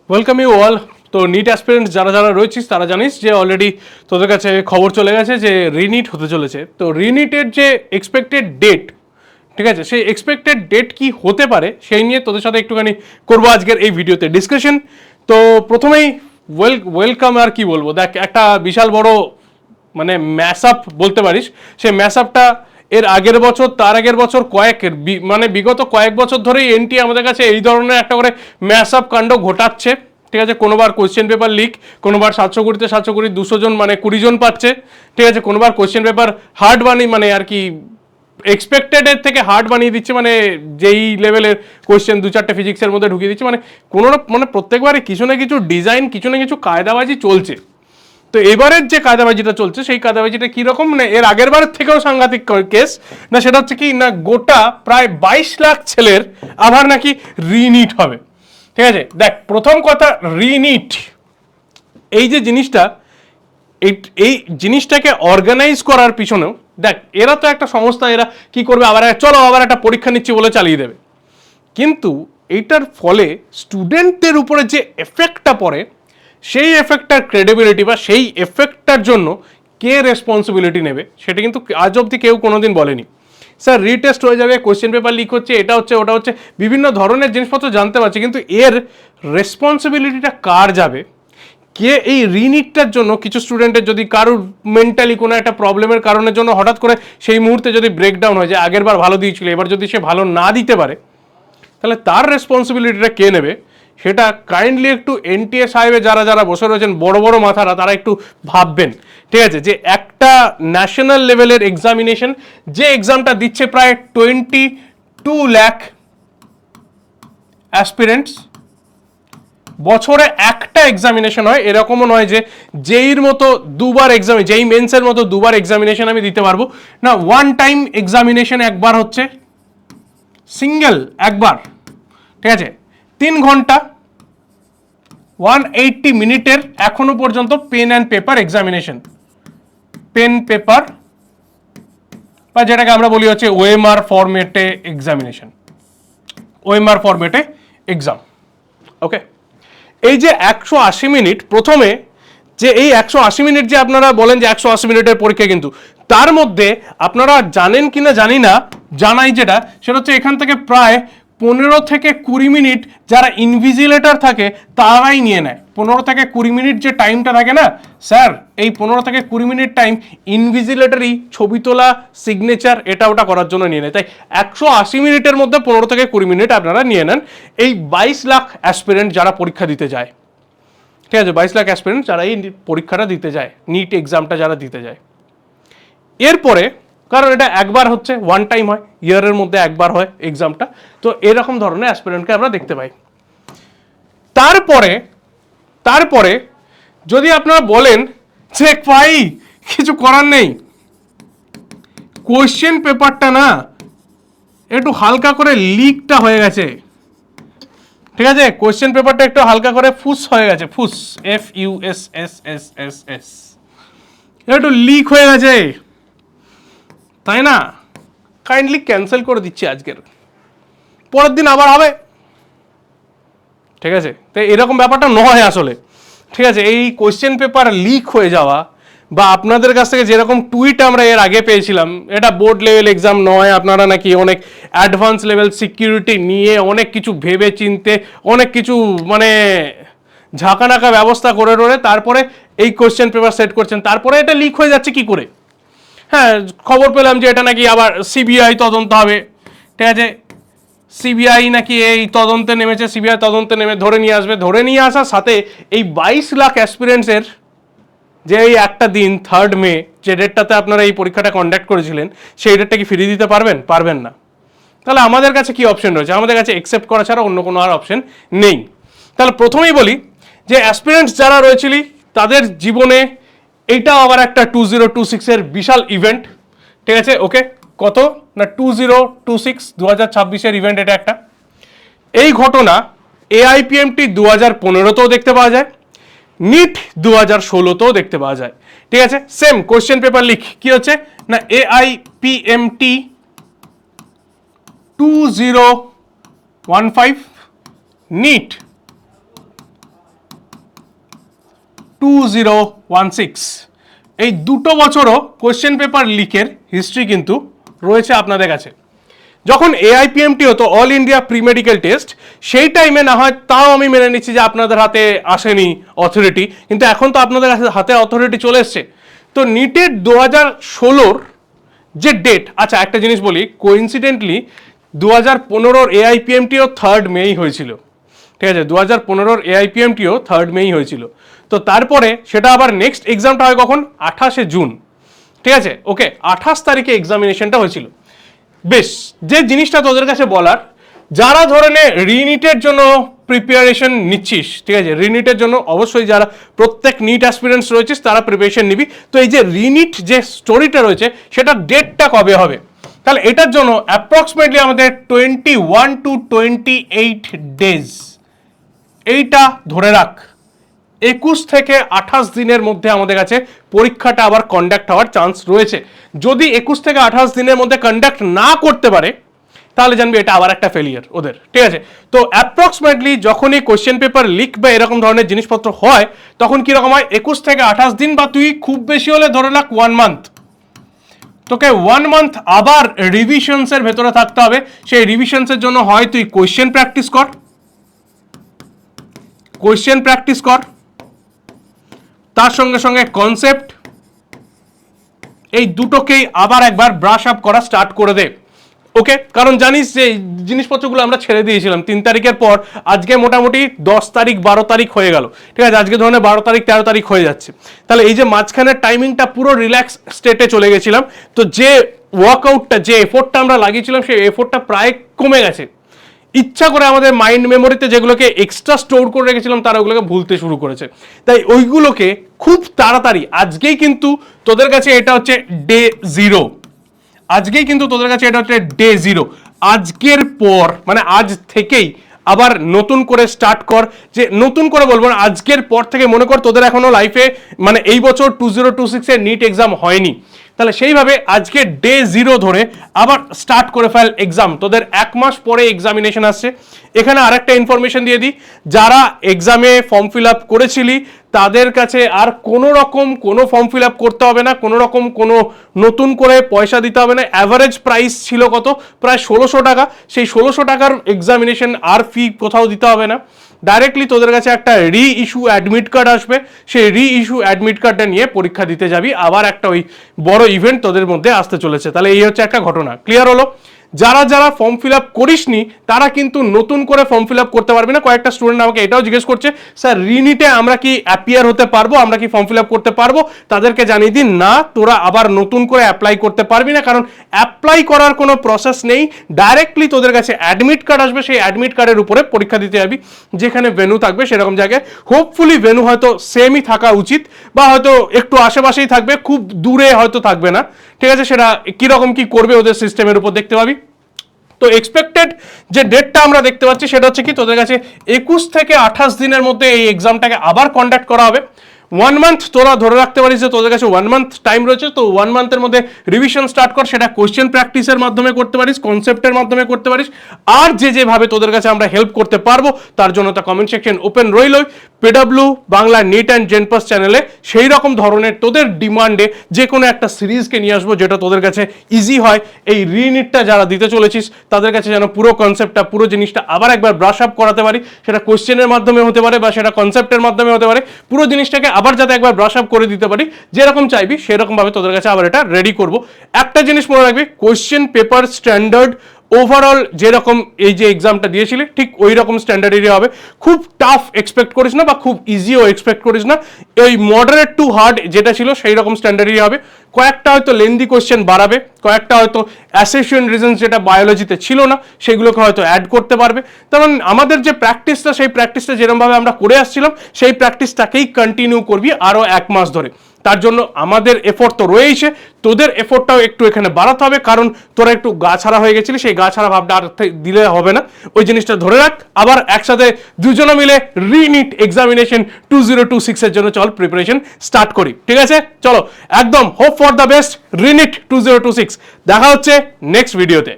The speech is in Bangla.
Welcome you all. তো নিট অ্যাসপিরেন্টস যারা যারা রয়েছিস তারা জানিস যে অলরেডি তোদের কাছে খবর চলে গেছে যে রিনিট হতে চলেছে। তো রিনিটের যে এক্সপেক্টেড ডেট, ঠিক আছে, সেই এক্সপেক্টেড ডেট কি হতে পারে সেই নিয়ে তোদের সাথে একটুখানি করবো আজকের এই ভিডিওতে ডিসকাশন। তো প্রথমেই ওয়েলকাম আর কি বলবো, দেখ একটা বিশাল বড় মানে ম্যাশ আপ বলতে পারিস। সেই ম্যাশ আপটা এর আগের বছর, তার আগের বছর মানে বিগত কয়েক বছর ধরেই এনটি আমাদের কাছে এই ধরনের একটা করে ম্যাশ আপ কাণ্ড ঘটাচ্ছে। ঠিক আছে, কোনোবার কোয়েশ্চেন পেপার লিক, কোনোবার 720 200 জন মানে 20 জন পাচ্ছে। ঠিক আছে, কোনোবার কোয়েশ্চেন পেপার হার্ড বানিয়ে মানে আর কি এক্সপেক্টেড এর থেকে হার্ড বানিয়ে দিচ্ছে, মানে যেই লেভেলের কোয়েশ্চেন 2-4টে ফিজিক্সের মধ্যে ঢুকিয়ে দিচ্ছে। মানে কোনো মানে প্রত্যেকবারই কিছু না কিছু ডিজাইন, কিছু না কিছু কায়দাবাজি চলছে। তো এবারের যে কায়দাবাজিটা চলছে সেই কায়দাবাজিটা কীরকম, মানে এর আগের বারের থেকেও সাংঘাতিক কেস না, সেটা হচ্ছে কি না, গোটা প্রায় 22 লাখ ছেলের আবার নাকি রিনিট হবে। ঠিক আছে, দেখ প্রথম কথা, রিনিট এই যে জিনিসটা, এই জিনিসটাকে অর্গানাইজ করার পিছনেও দেখ, এরা তো একটা সংস্থা, এরা কি করবে, আবার চলো আবার একটা পরীক্ষা নিচ্ছি বলে চালিয়ে দেবে। কিন্তু এইটার ফলে স্টুডেন্টদের উপরে যে এফেক্টটা পড়ে, সেই এফেক্টটার ক্রেডিবিলিটি বা সেই এফেক্টটার জন্য কে রেসপন্সিবিলিটি নেবে সেটা কিন্তু আজ অবধি কেউ কোনোদিন বলেনি। স্যার রিটেস্ট হয়ে যাবে, কোয়েশ্চেন পেপার লিক হচ্ছে, এটা হচ্ছে ওটা হচ্ছে, বিভিন্ন ধরনের জিনিসপত্র জানতে পারছি, কিন্তু এর রেসপন্সিবিলিটিটা কার যাবে? কে এই রিনিটটার জন্য কিছু স্টুডেন্টের যদি কারোর মেন্টালি কোনো একটা প্রবলেমের কারণের জন্য হঠাৎ করে সেই মুহূর্তে যদি ব্রেকডাউন হয়ে যায়, আগের বার ভালো দিয়েছিল এবার যদি সে ভালো না দিতে পারে, তাহলে তার রেসপন্সিবিলিটিটা কে নেবে? সেটা কাইন্ডলি একটু এনটিএ সাহেবে যারা যারা বসে রয়েছেন বড় বড় মাথারা, তারা একটু ভাববেন। ঠিক আছে, যে একটা ন্যাশনাল লেভেলের এক্সামিনেশন, যে এক্সামটা দিচ্ছে প্রায় 22 লাখ অ্যাসপিরেন্টস, বছরে একটা এক্সামিনেশন হয়, এরকমও নয় যে জেইর মতো দুবার এক্সাম, জেই মেন্সের মতো দুবার এক্সামিনেশন আমি দিতে পারবো না, ওয়ান টাইম এক্সামিনেশন একবার হচ্ছে, সিঙ্গেল একবার। ঠিক আছে, 3 ঘন্টা 180 মিনিটের এখনো পর্যন্ত pen and paper examination, pen paper বা যেটাকে আমরা বলি হচ্ছে ওএমআর ফরম্যাটে এক্সামিনেশন, ওএমআর ফরম্যাটে এক্সাম। ওকে, এই যে 180 মিনিট, প্রথমে যে এই 180 মিনিট যে আপনারা বলেন যে 180 মিনিটের পরীক্ষা, কিন্তু তার মধ্যে আপনারা জানেন কিনা জানি না, জানাই যেটা সেটা হচ্ছে এখান থেকে প্রায় 15 থেকে 20 মিনিট যারা ইনভিজিলেটর থাকে তারাই নিয়ে নেয়। 15 থেকে 20 মিনিট যে টাইমটা থাকে না স্যার, এই 15 থেকে 20 মিনিট টাইম ইনভিজিলেটরই ছবি তোলা, সিগনেচার, এটা ওটা করার জন্য নিয়ে নেয়। তাই 180 মিনিটের মধ্যে 15 থেকে 20 মিনিট আপনারা নিয়ে নেন এই 22 লাখ অ্যাসপিরেন্ট যারা পরীক্ষা দিতে যায়। ঠিক আছে, 22 লাখ অ্যাসপিরেন্ট যারা এই পরীক্ষাটা দিতে যায়, নিট এক্সামটা যারা দিতে যায়। এরপরে, কারণ এটা একবার হচ্ছে, ওয়ান টাইম হয়, ইয়ারের মধ্যে একবার হয় এক্সামটা, তো এরকম ধরনের অ্যাসপিরেন্টকে আমরা দেখতে পাই। তারপরে যদি আপনারা বলেন যে ভাই কিছু করার নেই, কোয়েশ্চেন পেপারটা না একটু হালকা করে লিকটা হয়ে গেছে, ঠিক আছে, কোয়েশ্চেন পেপারটা একটু হালকা করে ফুস হয়ে গেছে, ফুস, FUSSSSS, একটু লিক হয়ে গেছে, তাই না, কাইন্ডলি ক্যান্সেল করে দিচ্ছি আজকের, পরের দিন আবার হবে। ঠিক আছে, তো এরকম ব্যাপারটা নয় আসলে। ঠিক আছে, এই কোয়েশ্চেন পেপার লিক হয়ে যাওয়া বা আপনাদের কাছ থেকে যেরকম টুইট আমরা এর আগে পেয়েছিলাম, এটা বোর্ড লেভেল এক্সাম নয়, আপনারা নাকি অনেক অ্যাডভান্স লেভেল সিকিউরিটি নিয়ে অনেক কিছু ভেবে চিনতে, অনেক কিছু মানে ঝাঁকানাকা ব্যবস্থা করে রয়ে তারপরে এই কোয়েশ্চেন পেপার সেট করছেন, তারপরে এটা লিক হয়ে যাচ্ছে কি করে? হ্যাঁ, খবর পেলাম যে এটা নাকি আবার সিবিআই তদন্ত হবে। ঠিক আছে, সিবিআই নাকি এই তদন্তে নেমেছে, সিবিআই তদন্তে নেমে ধরে নিয়ে আসবে, ধরে নিয়ে আসার সাথে এই 22 লাখ অ্যাসপিরেন্টসের যে এই একটা দিন 3 মে যে ডেটটাতে আপনারা এই পরীক্ষাটা কন্ডাক্ট করেছিলেন, সেই ডেটটা কি ফিরিয়ে দিতে পারবেন? পারবেন না। তাহলে আমাদের কাছে কি অপশন রয়েছে? আমাদের কাছে অ্যাকসেপ্ট করা ছাড়া অন্য কোনো আর অপশন নেই। তাহলে প্রথমেই বলি যে অ্যাসপিরেন্টস যারা রয়েছিলি তাদের জীবনে এইটা আবার একটা 2026-এর বিশাল ইভেন্ট। ঠিক আছে, ওকে, কত না 2026 2026-এর ইভেন্ট এটা একটা। এই ঘটনা AIPMT 2015-তেও দেখতে পাওয়া যায়, নিট 2016-তেও দেখতে পাওয়া যায়। ঠিক আছে, সেম কোয়েশ্চেন পেপার লিক কি হচ্ছে না, AIPMT 2015, নিট 2016, এই দুটো বছরও কোয়েশ্চেন পেপার লিকের হিস্ট্রি কিন্তু রয়েছে আপনাদের কাছে। যখন AIPMT হতো, all India pre medical test, সেই টাইমে না হয় তাও আমি মেনে নিচ্ছি যে আপনাদের হাতে আসেনি অথরিটি, কিন্তু এখন তো আপনাদের হাতে অথরিটি চলে এসছে। তো নিটের 2016 যে ডেট, আচ্ছা একটা জিনিস বলি, কোইন্সিডেন্টলি 2015 AIPMTও 3rd মেই হয়েছিল, ঠিক আছে, 2015 AIPMTও 3rd মেই হয়েছিল। তো তারপরে সেটা আবার নেক্সট এক্সামটা হয় কখন, 28শে জুন, ঠিক আছে, ওকে, 28 তারিখে এক্সামিনেশনটা হয়েছিল। বেশ, যে জিনিসটা তোদের কাছে বলার, যারা ধরে নে রিনিটের জন্য প্রিপারেশন নিচ্ছিস, ঠিক আছে, রিনিটের জন্য অবশ্যই যারা প্রত্যেক নিট অ্যাসপিরেন্টস রয়েছিস তারা প্রিপারেশন নিবি। তো এই যে রিনিট যে স্টোরিটা রয়েছে সেটা ডেটটা কবে হবে, তাহলে এটার জন্য অ্যাপ্রক্সিমেটলি আমাদের 21 to 28 ডেজ, এইটা ধরে রাখ, 21 থেকে 28 দিনের মধ্যে আমাদের কাছে পরীক্ষাটা আবার কন্ডাক্ট হওয়ার চান্স রয়েছে। যদি 21 থেকে 28 দিনের মধ্যে কন্ডাক্ট না করতে পারে তাহলে জানবি এটা আবার একটা ফেলিয়ার ওদের, ঠিক আছে। তো অ্যাপ্রক্সিমেটলি যখনই কোয়েশ্চেন পেপার লিক বা এরকম ধরনের জিনিসপত্র হয় তখন কিরকম হয়, 21 থেকে 28 দিন, বা তুই খুব বেশি হলে ধরে রাখ 1 মান্থ, তোকে 1 মান্থ আবার রিভিশনসের ভেতরে থাকতে হবে। সেই রিভিশনসের জন্য হয় তুই কোয়েশ্চেন প্র্যাকটিস কর, তার সঙ্গে সঙ্গে কনসেপ্ট, এই দুটোকেই আবার একবার ব্রাশ আপ করা স্টার্ট করে দে, ওকে। কারণ জানিস যে জিনিসপত্রগুলো আমরা ছেড়ে দিয়েছিলাম 3 তারিখের পর, আজকে মোটামুটি 10 তারিখ 12 তারিখ হয়ে গেল, ঠিক আছে, আজকে ধরনের 12 তারিখ 13 তারিখ হয়ে যাচ্ছে। তাহলে এই যে মাঝখানের টাইমিংটা পুরো রিল্যাক্স স্টেটে চলে গেছিলাম, তো যে ওয়ার্কআউটটা, যে এফোর্টটা আমরা লাগিয়েছিলাম সেই এফোর্টটা প্রায় কমে গেছে। ইচ্ছা করে আমাদের মাইন্ড মেমোরিতে যেগুলোকে এক্সট্রা স্টোর করে রেখেছিলাম তারা ওগুলোকে ভুলতে শুরু করেছে। তাই ওইগুলোকে খুব তাড়াতাড়ি, আজকেই কিন্তু তোদের কাছে এটা হচ্ছে ডে 0, আজকেই কিন্তু তোদের কাছে এটা হচ্ছে ডে 0, আজকের পর মানে আজ থেকেই আবার নতুন করে স্টার্ট কর। যে নতুন করে বলবো না, আজকের পর থেকে মনে কর তোদের এখনো লাইফে মানে এই বছর 2026 এর নিট এক্সাম হয়নি, তাহলে সেইভাবে আজকে ডে 0 ধরে আবার স্টার্ট করে ফেল এক্সাম। তোদের 1 মাস পরে এক্সামিনেশন আসছে। এখানে আরেকটা ইনফরমেশন দিয়ে দিই, যারা এক্সামে ফর্ম ফিল আপ করেছিলি তাদের কাছে আর কোনো রকম কোনো ফর্ম ফিল আপ করতে হবে না, কোনো রকম কোনো নতুন করে পয়সা দিতে হবে না। অ্যাভারেজ প্রাইস ছিল কত, প্রায় 1600 টাকা। সেই 1600 টাকার এক্সামিনেশন আর ফি কোথাও দিতে হবে না, ডাইরেক্টলি তোদের কাছে একটা রি ইস্যু অ্যাডমিট কার্ড আসবে, সেই রি ইস্যু অ্যাডমিট কার্ডটা নিয়ে পরীক্ষা দিতে যাবি। আবার একটা ওই বড় ইভেন্ট তোদের মধ্যে আসতে চলেছে। তাহলে এই হচ্ছে একটা ঘটনা, ক্লিয়ার হলো। যারা যারা ফর্ম ফিল আপ করিসনি তারা কিন্তু নতুন করে ফর্ম ফিল আপ করতে পারবি না। কয়েকটা স্টুডেন্ট আমাকে এটাও জিজ্ঞেস করছে, স্যার রিনিটে আমরা কি অ্যাপিয়ার হতে পারবো, আমরা কি ফর্ম ফিল আপ করতে পারবো? তাদেরকে জানিয়ে দিন, না, তোরা আবার নতুন করে অ্যাপ্লাই করতে পারবি না, কারণ অ্যাপ্লাই করার কোনো প্রসেস নেই। ডাইরেক্টলি তোদের কাছে অ্যাডমিট কার্ড আসবে, সেই অ্যাডমিট কার্ডের উপরে পরীক্ষা দিতে যাবি। যেখানে ভেন্যু থাকবে সেরকম জায়গায়, হোপফুলি ভেন্যু হয়তো সেমই থাকা উচিত, বা হয়তো একটু আশেপাশেই থাকবে, খুব দূরে হয়তো থাকবে না, ঠিক আছে। সেটা কিরকম কি করবে ওদের সিস্টেমের উপর দেখতে পাবি। তো এক্সপেক্টেড যে ডেটটা আমরা দেখতে পাচ্ছি সেটা হচ্ছে কি, তোদের কাছে 21 থেকে 28 দিনের মধ্যে এই এক্সামটাকে আবার কন্ডাক্ট করা হবে। 1 মান্থ তোরা ধরে রাখতে পারিস যে তোদের কাছে 1 মান্থ টাইম রয়েছে। তো 1 মান্থের মধ্যে রিভিশন স্টার্ট কর, সেটা কোয়েশ্চেন প্র্যাকটিসের মাধ্যমে করতে পারিস, কনসেপ্টের মাধ্যমে করতে পারিস। আর যেভাবে তোদের কাছে আমরা হেল্প করতে পারবো তার জন্য তা কমেন্ট সেকশন ওপেন রইল। PW বাংলা নিট অ্যান্ড জেনপাস চ্যানেলে সেই রকম ধরনের তোদের ডিমান্ডে যে কোনো একটা সিরিজকে নিয়ে আসবো যেটা তোদের কাছে ইজি হয়। এই রিনিটটা যারা দিতে চলেছিস তাদের কাছে যেন পুরো কনসেপ্টটা, পুরো জিনিসটা আবার একবার ব্রাশ আপ করাতে পারি। সেটা কোয়েশ্চেনের মাধ্যমে হতে পারে বা সেটা কনসেপ্টের মাধ্যমে হতে পারে। পুরো জিনিসটাকে আবার যাতে একবার ব্রাশ আপ করে দিতে পারি, যেরকম চাইবি সেরকমভাবে তোদের কাছে আবার এটা রেডি করব। একটা জিনিস মনে রাখবি, কোয়েশ্চেন পেপার স্ট্যান্ডার্ড ওভারঅল যেরকম এই যে এক্সামটা দিয়েছিলি ঠিক ওই রকম স্ট্যান্ডার্ডেরই হবে। খুব টাফ এক্সপেক্ট করিস না বা খুব ইজিও এক্সপেক্ট করিস না, এই মডারেট টু হার্ড যেটা ছিল সেই রকম স্ট্যান্ডার্ডেরই হবে। কয়েকটা হয়তো লেন্দি কোয়েশ্চেন বাড়াবে, কয়েকটা হয়তো অ্যাসেশন রিজনস যেটা বায়োলজিতে ছিল না সেগুলোকে হয়তো অ্যাড করতে পারবে। কারণ আমাদের যে প্র্যাকটিসটা, সেই প্র্যাকটিসটা যেরকমভাবে আমরা করে আসছিলাম সেই প্র্যাকটিসটাকেই কন্টিনিউ করবি আরও 1 মাস ধরে। তার জন্য আমাদের এফোর্ট তো রয়েইছে, তোদের এফোর্টটাও একটু এখানে বাড়াতে হবে, কারণ তোরা একটু গা ছাড়া হয়ে গেছিলি, সেই গা ছাড়া ভাবটা আর দিলে হবে না। ওই জিনিসটা ধরে রাখ, আবার একসাথে দুজনে মিলে রিনিট এক্সামিনেশন 2026 এর জন্য চল প্রিপারেশন স্টার্ট করি, ঠিক আছে? চলো একদম হোপ ফর দ্য বেস্ট রিনিট 2026। দেখা হচ্ছে নেক্সট ভিডিওতে।